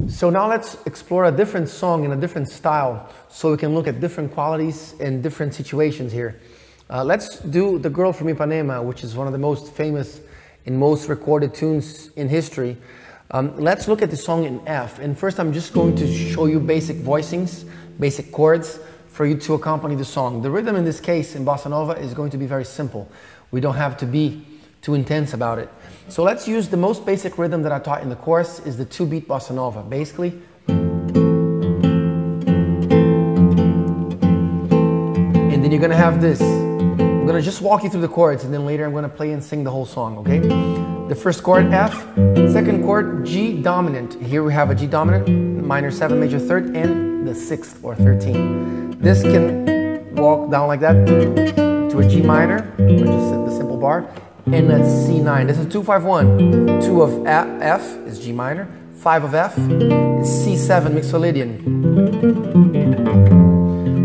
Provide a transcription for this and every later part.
So now let's explore a different song in a different style so we can look at different qualities and different situations here. Let's do The Girl from Ipanema, which is one of the most famous and most recorded tunes in history. Let's look at the song in F. And first I'm just going to show you basic voicings, basic chords for you to accompany the song. The rhythm in this case in Bossa Nova is going to be very simple. We don't have to be too intense about it. So let's use the most basic rhythm that I taught in the course is the 2-beat Bossa Nova. Basically, and then you're gonna have this. I'm gonna just walk you through the chords and then later I'm gonna play and sing the whole song, okay? The first chord, F. Second chord, G dominant. Here we have a G dominant, minor 7, major 3rd, and the 6th or 13. This can walk down like that to a G minor, which is the simple bar, and a C9. This is 2-5-1. 2 of F is G minor. 5 of F is C7 Mixolydian.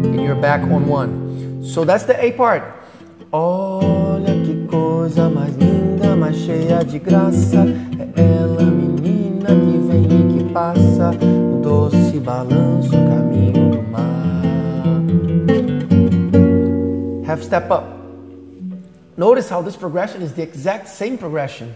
And you're back on 1. So that's the A part. Olha que coisa mais linda, mais cheia de graça. É ela, menina que vem e que passa. O doce balanço, caminho do mar. Half step up. Notice how this progression is the exact same progression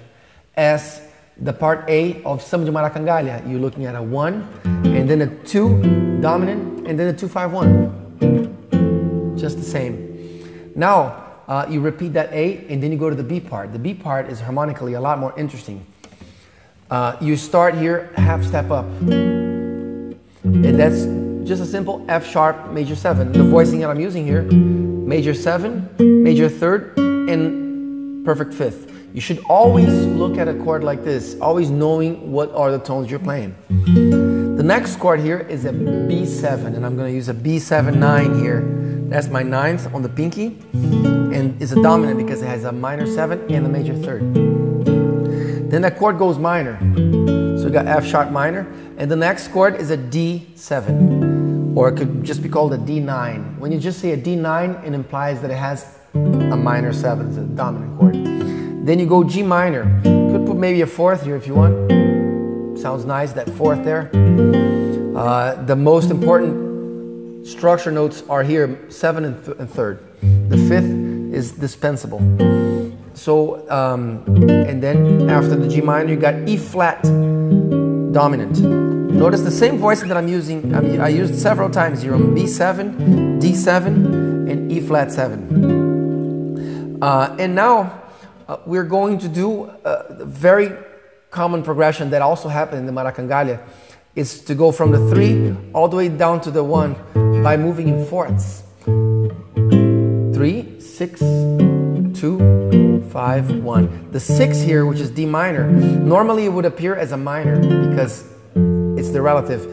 as the part A of Samba de Maracangalha. You're looking at a 1, and then a 2 dominant, and then a 2-5-1. Just the same. Now, you repeat that A, and then you go to the B part. The B part is harmonically a lot more interesting. You start here, half step up. And that's just a simple F sharp, major 7. The voicing that I'm using here, major 7, major 3rd, and perfect 5th. You should always look at a chord like this, always knowing what are the tones you're playing. The next chord here is a B7, and I'm going to use a B7-9 here. That's my 9th on the pinky, and it's a dominant because it has a minor 7 and a major 3rd. Then that chord goes minor, so you got F sharp minor, and the next chord is a D7, or it could just be called a D9. When you just say a D9, it implies that it has a minor 7, it's a dominant chord. Then you go G minor. You could put maybe a 4th here if you want. Sounds nice, that 4th there. The most important structure notes are here, 7 and 3rd. The 5th is dispensable. So, and then after the G minor, you got E flat dominant. Notice the same voice that I'm using, I used several times here on B7, D7, and E flat 7. And now we're going to do a very common progression that also happened in the Maracangalha, is to go from the 3 all the way down to the 1 by moving in 4ths. 3, 6, 2, 5, 1. The 6 here, which is D minor, normally it would appear as a minor because it's the relative.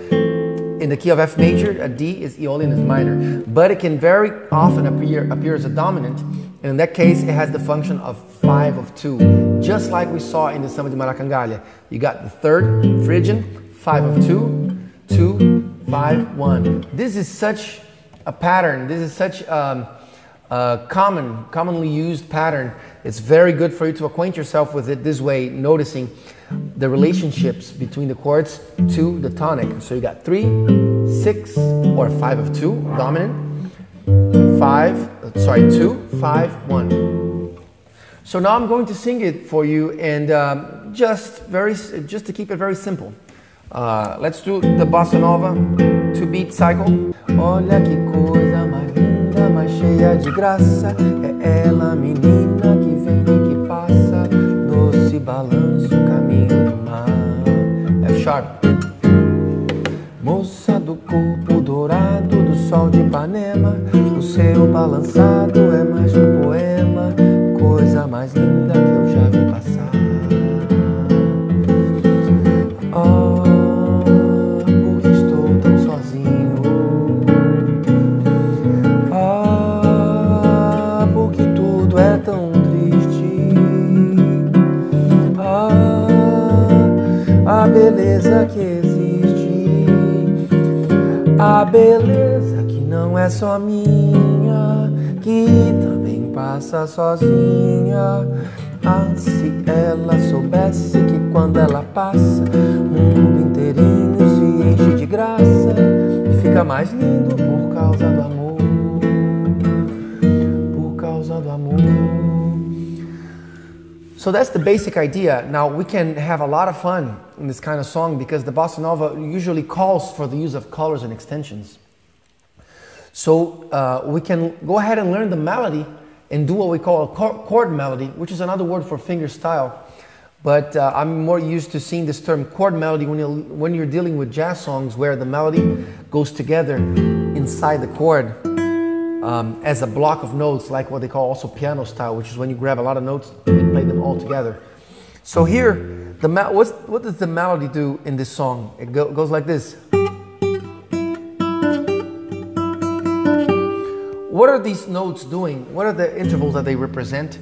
In the key of F major, a D is Aeolian is minor, but it can very often appear as a dominant. And in that case, it has the function of 5 of 2, just like we saw in the Samba de Maracangalha. You got the 3rd Phrygian, 5 of 2, 2, 5, 1. This is such a pattern. This is such a commonly used pattern. It's very good for you to acquaint yourself with it this way, noticing the relationships between the chords to the tonic. So you got 3, 6, or 5 of 2, dominant. 2, 5, 1. So now I'm going to sing it for you, and just to keep it very simple. Let's do the Bossa Nova 2-beat cycle. Olha que coisa mais linda, mais cheia de graça. É ela, menina que vem e que passa. Doce balanço, caminho do mar. F sharp. Moça do corpo dourado do sol de Ipanema, o seu balançado é mais que um poema, coisa mais linda que eu já vi passar. Oh, porque estou tão sozinho. Ah, porque tudo é tão triste. Ah, a beleza que existe. A beleza que não é só minha, que também passa sozinha. Ah, se ela soubesse que quando ela passa, o mundo inteirinho se mais lindo por causa do amor, por causa do amor. So that's the basic idea. Now we can have a lot of fun in this kind of song because the bossa nova usually calls for the use of colors and extensions. So we can go ahead and learn the melody and do what we call a chord melody, which is another word for finger style. But I'm more used to seeing this term chord melody when you're dealing with jazz songs where the melody goes together inside the chord as a block of notes, like what they call also piano style, which is when you grab a lot of notes and play them all together. So here, what does the melody do in this song? It goes like this. What are these notes doing? What are the intervals that they represent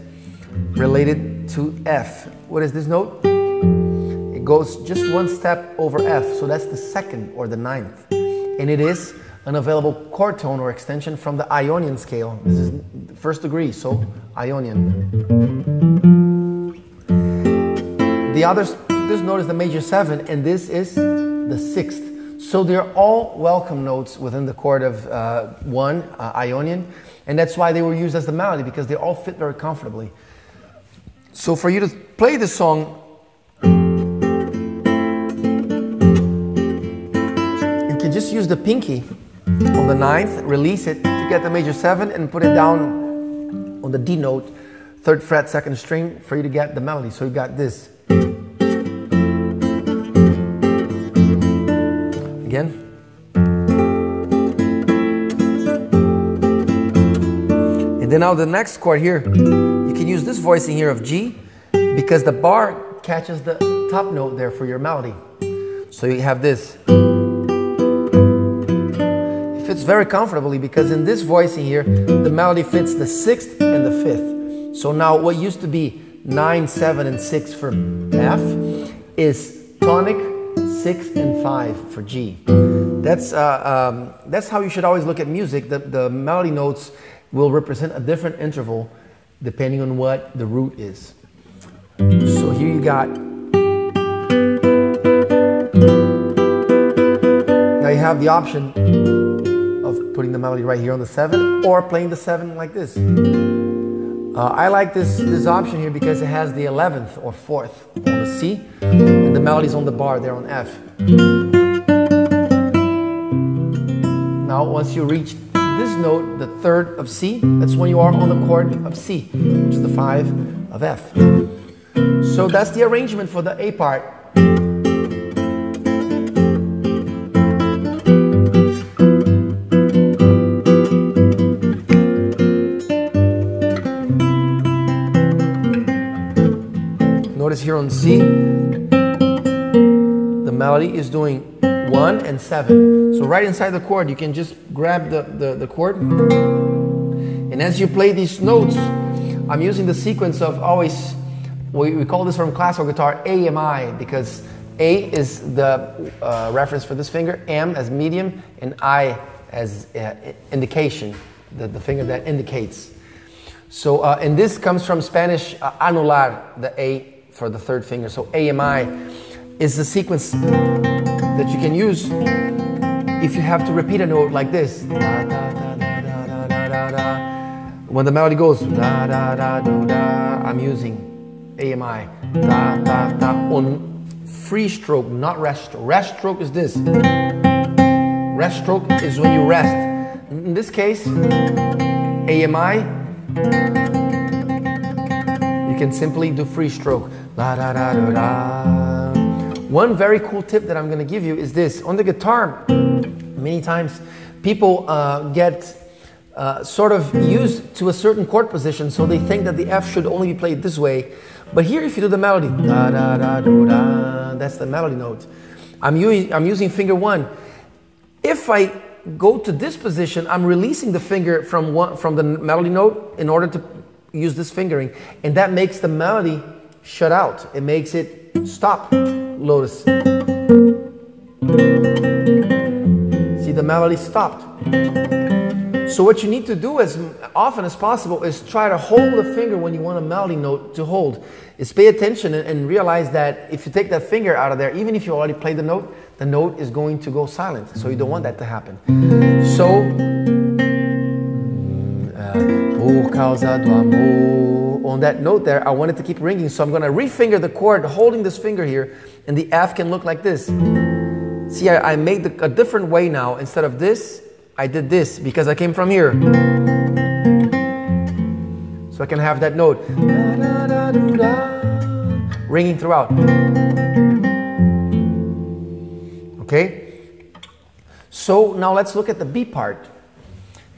related to F? What is this note? It goes just one step over F, so that's the second or the ninth. And it is an available chord tone or extension from the Ionian scale. This is first degree, so Ionian. This note is the major 7, and this is the 6th. So they're all welcome notes within the chord of 1, Ionian, and that's why they were used as the melody, because they all fit very comfortably. So for you to play this song, you can just use the pinky on the 9th, release it to get the major 7 and put it down on the D note, 3rd fret, 2nd string, for you to get the melody. So you got this. Again. And then now the next chord here, you can use this voicing here of G because the bar catches the top note there for your melody. So you have this. It fits very comfortably because in this voicing here, the melody fits the 6th and the 5th. So now what used to be 9, 7, and 6 for F is tonic, 6, and 5 for G. That's how you should always look at music. The melody notes will represent a different interval depending on what the root is. So here you got. Now you have the option of putting the melody right here on the 7 or playing the 7 like this. I like this option here because it has the 11th or 4th on the C and the melody's on the bar there on F. Now once you reach this note, the 3rd of C, that's when you are on the chord of C, which is the 5 of F. So that's the arrangement for the A part. Notice here on C, the melody is doing 1 and 7. So right inside the chord, you can just grab the chord. And as you play these notes, I'm using the sequence of always, we call this from classical guitar A, M, I, because A is the reference for this finger, M as medium, and I as indication, the finger that indicates. So, and this comes from Spanish anular, the A for the 3rd finger. So AMI is the sequence that you can use if you have to repeat a note like this. Da, da, da, da, da, da, da, da. When the melody goes da, da, da, do, da, I'm using AMI. Da, da, da, on free stroke, not rest stroke. Rest stroke is this. Rest stroke is when you rest. In this case, AMI, you can simply do free stroke. La, da, da, da, da. One very cool tip that I'm going to give you is this. On the guitar, many times people get sort of used to a certain chord position, so they think that the F should only be played this way. But here, if you do the melody, da, da, da, do, da, that's the melody note. I'm using finger 1. If I go to this position, I'm releasing the finger from the melody note in order to use this fingering, and that makes the melody shut out. It makes it stop. Lotus. See, the melody stopped. So what you need to do as often as possible is try to hold the finger when you want a melody note to hold. Is pay attention and realize that if you take that finger out of there, even if you already played the note is going to go silent. So you don't want that to happen. So, por causa do amor. On that note there, I want it to keep ringing. So I'm going to refinger the chord, holding this finger here, and the F can look like this. See, I made a different way now. Instead of this, I did this because I came from here. So I can have that note ringing throughout. Okay? So now let's look at the B part.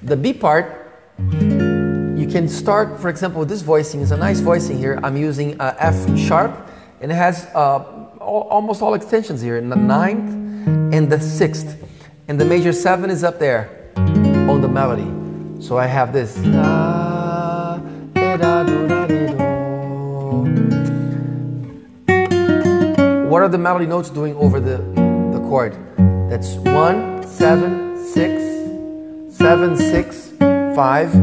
The B part, you can start, for example, with this voicing. It's a nice voicing here. I'm using F sharp, and it has almost all extensions here in the 9th and the 6th. And the major 7 is up there on the melody. So I have this. What are the melody notes doing over the chord? That's 1, 7, 6, 7, 6, 5.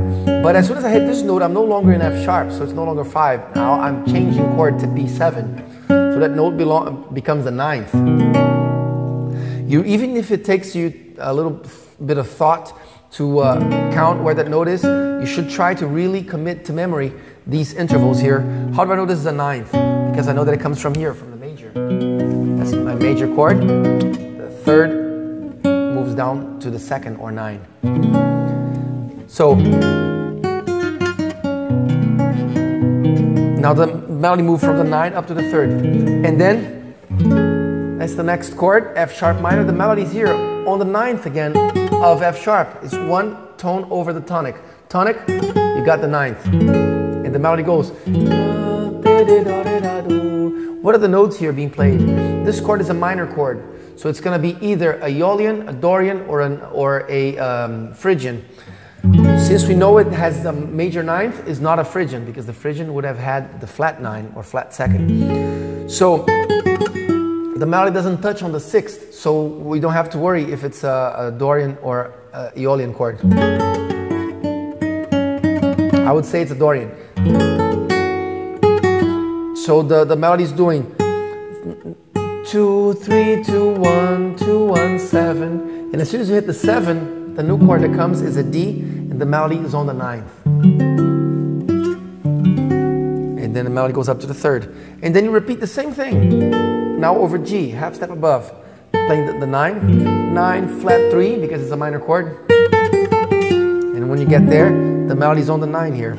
But as soon as I hit this note, I'm no longer in F sharp, so it's no longer 5. Now I'm changing chord to B7. So that note becomes the 9th. Even if it takes you a little bit of thought to count where that note is, you should try to really commit to memory these intervals here. How do I know this is a 9th? Because I know that it comes from here, from the major. That's my major chord. The 3rd moves down to the 2nd or 9. So now the melody moved from the 9 up to the 3rd. And then that's the next chord, F sharp minor. The melody is here on the 9th again of F sharp. It's one tone over the tonic. Tonic, you got the 9th. And the melody goes. What are the notes here being played? This chord is a minor chord. So it's going to be either a Aeolian, a Dorian, or a Phrygian. Since we know it has the major 9th, is not a Phrygian, because the Phrygian would have had the flat 9 or flat 2nd. So the melody doesn't touch on the 6th, so we don't have to worry if it's a Dorian or a Aeolian chord. I would say it's a Dorian. So the melody is doing 2, 3, 2, 1, 2, 1, 7. And as soon as you hit the 7, the new chord that comes is a D, and the melody is on the 9th. And then the melody goes up to the 3rd. And then you repeat the same thing. Now over G, half step above. Playing the 9, 9, flat 3, because it's a minor chord. And when you get there, the melody is on the 9 here.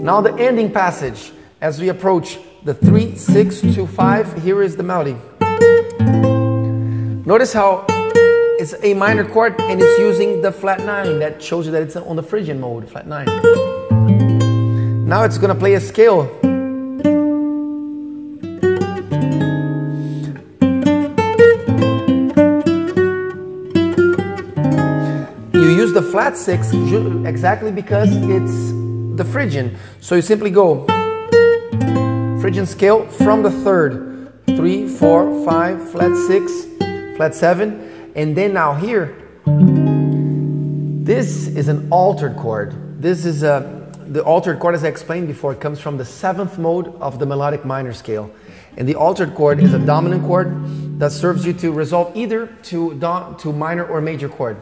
Now the ending passage, as we approach the 3, 6, 2, 5, here is the melody. Notice how it's a minor chord and it's using the flat 9. That shows you that it's on the Phrygian mode, flat 9. Now it's going to play a scale. You use the flat 6 exactly because it's the Phrygian. So you simply go Phrygian scale from the 3rd. 3, 4, 5, flat 6, flat 7. And then now here, this is an altered chord. This is the altered chord, as I explained before, it comes from the 7th mode of the melodic minor scale. And the altered chord is a dominant chord that serves you to resolve either to minor or major chord.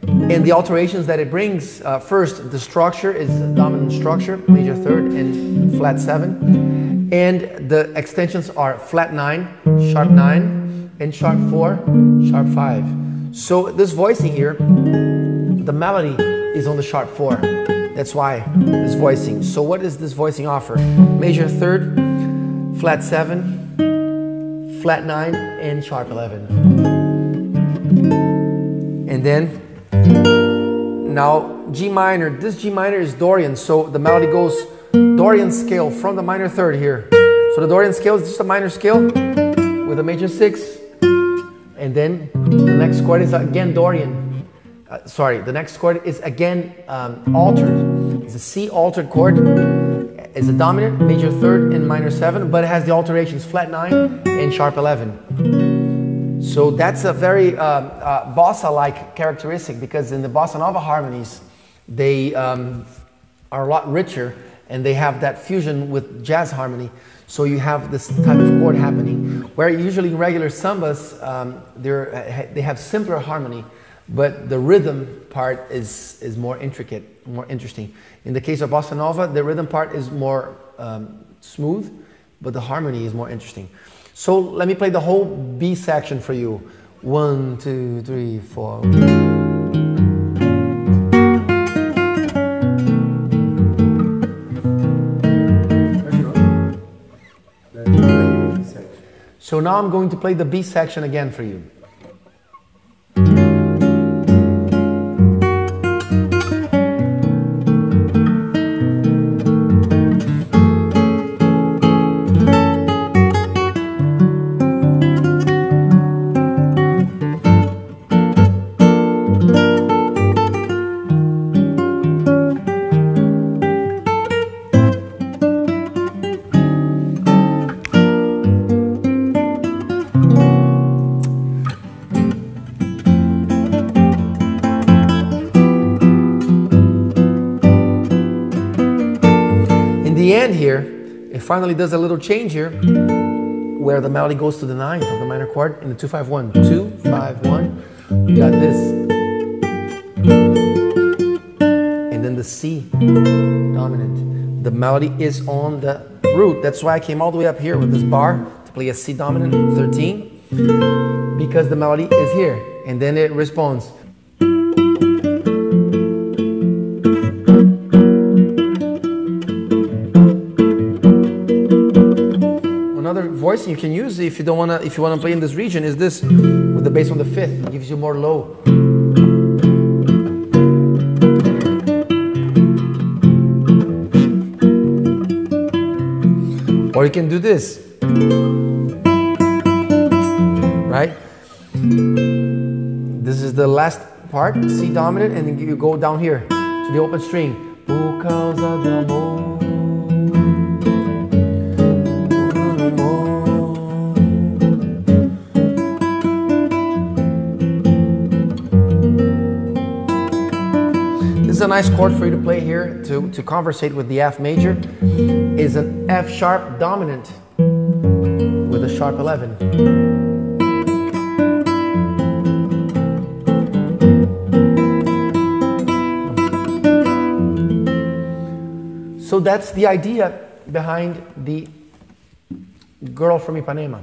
And the alterations that it brings, first, the structure is a dominant structure, major 3rd and flat 7. And the extensions are flat 9, sharp 9, and sharp 4, sharp 5. So this voicing here, the melody is on the sharp 4. That's why this voicing. So what does this voicing offer? Major 3rd, flat 7, flat 9, and sharp 11. And then now G minor. This G minor is Dorian, so the melody goes Dorian scale from the minor 3rd here. So the Dorian scale is just a minor scale with a major 6. And then the next chord is again Dorian. The next chord is again altered. It's a C altered chord. It's a dominant, major 3rd and minor 7, but it has the alterations flat 9 and sharp 11. So that's a very bossa-like characteristic, because in the bossa nova harmonies, they are a lot richer and they have that fusion with jazz harmony. So you have this type of chord happening, where usually in regular sambas, they have simpler harmony, but the rhythm part is more intricate, more interesting. In the case of bossa nova, the rhythm part is more smooth, but the harmony is more interesting. So let me play the whole B section for you. 1, 2, 3, 4. So now I'm going to play the B section again for you. The end here, it finally does a little change here, where the melody goes to the 9th of the minor chord in the 2-5-1. 2-5-1. You got this, and then the C dominant. The melody is on the root. That's why I came all the way up here with this bar to play a C dominant 13, because the melody is here, and then it responds. Another voicing you can use if you don't wanna, if you wanna play in this region, is this with the bass on the 5th. It gives you more low. Or you can do this, right? This is the last part, C dominant, and then you go down here to the open string. Por causa do amor. This is a nice chord for you to play here to conversate with the F major. Is an F sharp dominant with a sharp 11. So that's the idea behind the Girl from Ipanema.